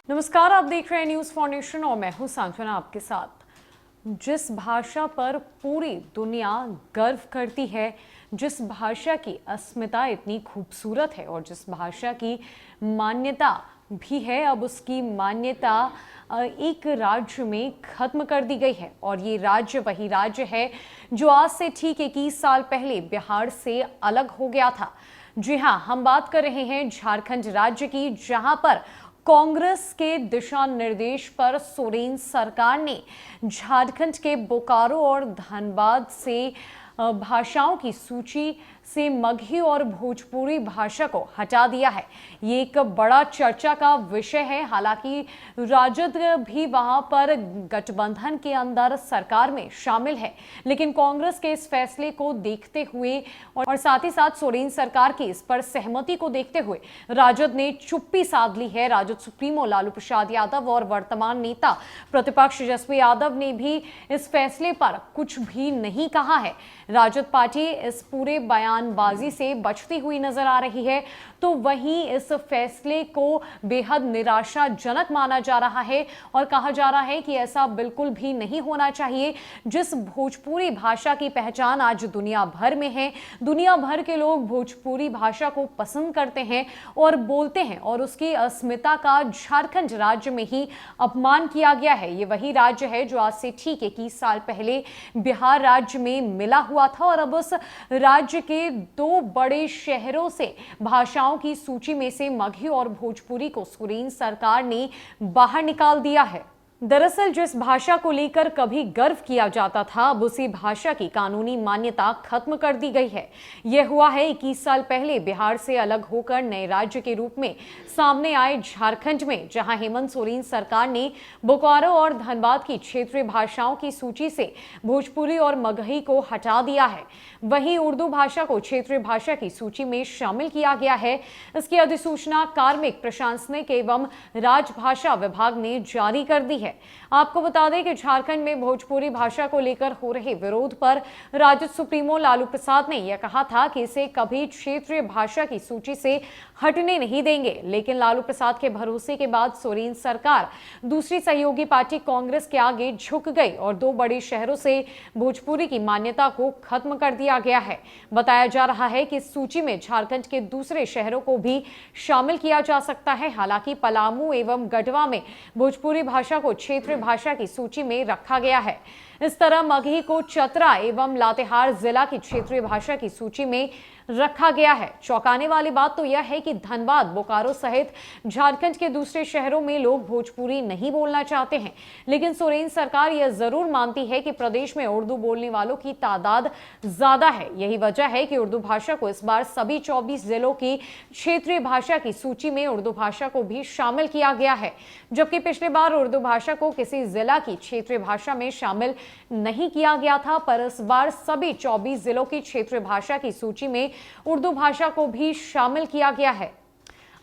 नमस्कार, आप देख रहे हैं न्यूज फाउंडेशन और मैं हूं सांत्वना आपके साथ। जिस भाषा पर पूरी दुनिया गर्व करती है, जिस भाषा की अस्मिता इतनी खूबसूरत है और जिस भाषा की मान्यता भी है, अब उसकी मान्यता एक राज्य में खत्म कर दी गई है। और ये राज्य वही राज्य है जो आज से ठीक 21 साल पहले बिहार से अलग हो गया था। जी हाँ, हम बात कर रहे हैं झारखंड राज्य की, जहां पर कांग्रेस के दिशा निर्देश पर सोरेन सरकार ने झारखंड के बोकारो और धनबाद से भाषाओं की सूची से मगही और भोजपुरी भाषा को हटा दिया है। ये एक बड़ा चर्चा का विषय है। हालांकि राजद भी वहां पर गठबंधन के अंदर सरकार में शामिल है, लेकिन कांग्रेस के इस फैसले को देखते हुए और साथ ही साथ सोरेन सरकार की इस पर सहमति को देखते हुए राजद ने चुप्पी साध ली है। राजद सुप्रीमो लालू प्रसाद यादव और वर्तमान नेता प्रतिपक्ष तेजस्वी यादव ने भी इस फैसले पर कुछ भी नहीं कहा है। राजद पार्टी इस पूरे बयानबाजी से बचती हुई नजर आ रही है, तो वहीं इस फैसले को बेहद निराशाजनक माना जा रहा है और कहा जा रहा है कि ऐसा बिल्कुल भी नहीं होना चाहिए। जिस भोजपुरी भाषा की पहचान आज दुनिया भर में है, दुनिया भर के लोग भोजपुरी भाषा को पसंद करते हैं और बोलते हैं, और उसकी अस्मिता का झारखंड राज्य में ही अपमान किया गया है। ये वही राज्य है जो आज से ठीक 21 साल पहले बिहार राज्य में मिला हुआ था, और अब उस राज्य के दो बड़े शहरों से भाषाओं की सूची में से मगही और भोजपुरी को सोरेन सरकार ने बाहर निकाल दिया है। दरअसल जिस भाषा को लेकर कभी गर्व किया जाता था, अब उसी भाषा की कानूनी मान्यता खत्म कर दी गई है। यह हुआ है 21 साल पहले बिहार से अलग होकर नए राज्य के रूप में सामने आए झारखंड में, जहां हेमंत सोरेन सरकार ने बोकारो और धनबाद की क्षेत्रीय भाषाओं की सूची से भोजपुरी और मगही को हटा दिया है। वहीं उर्दू भाषा को क्षेत्रीय भाषा की सूची में शामिल किया गया है। इसकी अधिसूचना कार्मिक, प्रशासनिक एवं राजभाषा विभाग ने जारी कर दी है। आपको बता दें कि झारखंड में भोजपुरी भाषा को लेकर हो रहे विरोध पर राजद सुप्रीमो लालू प्रसाद ने यह कहा था कि इसे कभी क्षेत्रीय भाषा की सूची से हटने नहीं देंगे, लेकिन लालू प्रसाद के भरोसे के बाद सोरेन सरकार दूसरी सहयोगी पार्टी कांग्रेस के आगे झुक गई और दो बड़े शहरों से भोजपुरी की मान्यता को खत्म कर दिया गया है। बताया जा रहा है कि इस सूची में झारखंड के दूसरे शहरों को भी शामिल किया जा सकता है। हालांकि पलामू एवं गढ़वा में भोजपुरी भाषा को क्षेत्रीय भाषा की सूची में रखा गया है। इस तरह मगही को चतरा एवं लातेहार जिला की क्षेत्रीय भाषा की सूची में रखा गया है। चौंकाने वाली बात तो यह है कि धनबाद, बोकारो सहित झारखंड के दूसरे शहरों में लोग भोजपुरी नहीं बोलना चाहते हैं, लेकिन सोरेन सरकार यह जरूर मानती है कि प्रदेश में उर्दू बोलने वालों की तादाद ज्यादा है। यही वजह है कि उर्दू भाषा को इस बार सभी 24 जिलों की क्षेत्रीय भाषा की सूची में उर्दू भाषा को भी शामिल किया गया है, जबकि पिछले बार उर्दू भाषा को किसी जिला की क्षेत्रीय भाषा में शामिल नहीं किया गया था। पर इस बार सभी 24 जिलों की क्षेत्रीय भाषा की सूची में उर्दू भाषा को भी शामिल किया गया है।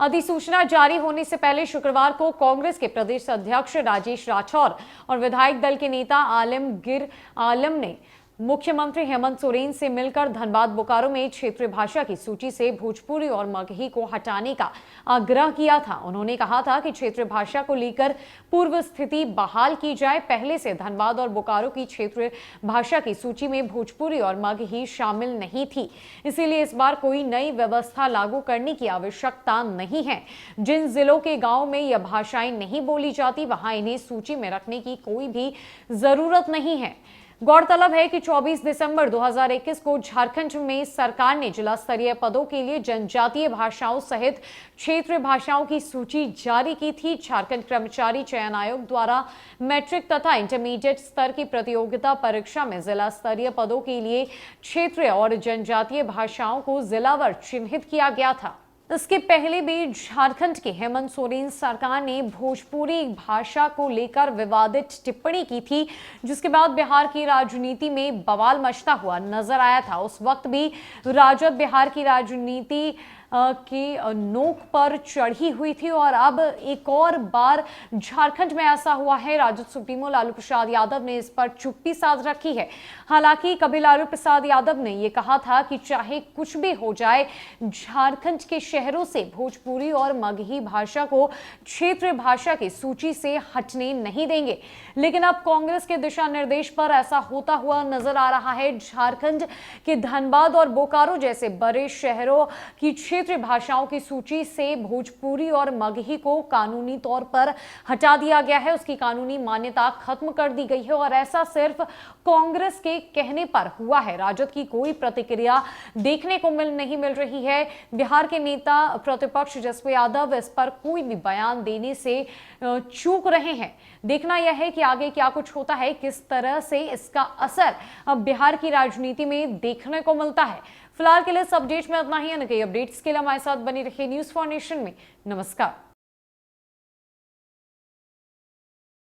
अधिसूचना जारी होने से पहले शुक्रवार को कांग्रेस के प्रदेश अध्यक्ष राजेश राठौर और विधायक दल के नेता आलमगीर आलम ने मुख्यमंत्री हेमंत सोरेन से मिलकर धनबाद, बोकारो में क्षेत्रीय भाषा की सूची से भोजपुरी और मगही को हटाने का आग्रह किया था। उन्होंने कहा था कि क्षेत्रीय भाषा को लेकर पूर्व स्थिति बहाल की जाए। पहले से धनबाद और बोकारो की क्षेत्रीय भाषा की सूची में भोजपुरी और मगही शामिल नहीं थी, इसीलिए इस बार कोई नई व्यवस्था लागू करने की आवश्यकता नहीं है। जिन जिलों के गाँव में यह भाषाएं नहीं बोली जाती, वहां इन्हें सूची में रखने की कोई भी जरूरत नहीं है। गौरतलब है कि 24 दिसंबर 2021 को झारखंड में सरकार ने जिला स्तरीय पदों के लिए जनजातीय भाषाओं सहित क्षेत्रीय भाषाओं की सूची जारी की थी। झारखंड कर्मचारी चयन आयोग द्वारा मैट्रिक तथा इंटरमीडिएट स्तर की प्रतियोगिता परीक्षा में जिला स्तरीय पदों के लिए क्षेत्रीय और जनजातीय भाषाओं को जिलावार चिन्हित किया गया था। इसके पहले भी झारखंड के हेमंत सोरेन सरकार ने भोजपुरी भाषा को लेकर विवादित टिप्पणी की थी, जिसके बाद बिहार की राजनीति में बवाल मचता हुआ नजर आया था। उस वक्त भी राजद बिहार की राजनीति की नोक पर चढ़ी हुई थी और अब एक और बार झारखंड में ऐसा हुआ है। राजद सुप्रीमो लालू प्रसाद यादव ने इस पर चुप्पी साध रखी है। हालांकि कभी लालू प्रसाद यादव ने यह कहा था कि चाहे कुछ भी हो जाए, झारखंड के शहरों से भोजपुरी और मगही भाषा को क्षेत्रीय भाषा की सूची से हटने नहीं देंगे। लेकिन अब कांग्रेस के दिशा निर्देश पर ऐसा होता हुआ नजर आ रहा है। झारखंड के धनबाद और बोकारो जैसे बड़े शहरों की क्षेत्रीय भाषाओं की सूची से भोजपुरी और मगही को कानूनी तौर पर हटा दिया गया है। उसकी कानूनी मान्यता खत्म कर दी गई है और ऐसा सिर्फ कांग्रेस के कहने पर हुआ है। राजद की कोई प्रतिक्रिया देखने को नहीं मिल रही है। बिहार के नेता प्रतिपक्ष जसपा यादव इस पर कोई भी बयान देने से चूक रहे हैं। देखना यह है कि आगे क्या कुछ होता है, किस तरह से इसका असर अब बिहार की राजनीति में देखने को मिलता है। फिलहाल के लिए इस अपडेट में इतना ही। कई अपडेट्स के लिए हमारे साथ बनी रहिए न्यूज़ फॉर नेशन में। नमस्कार।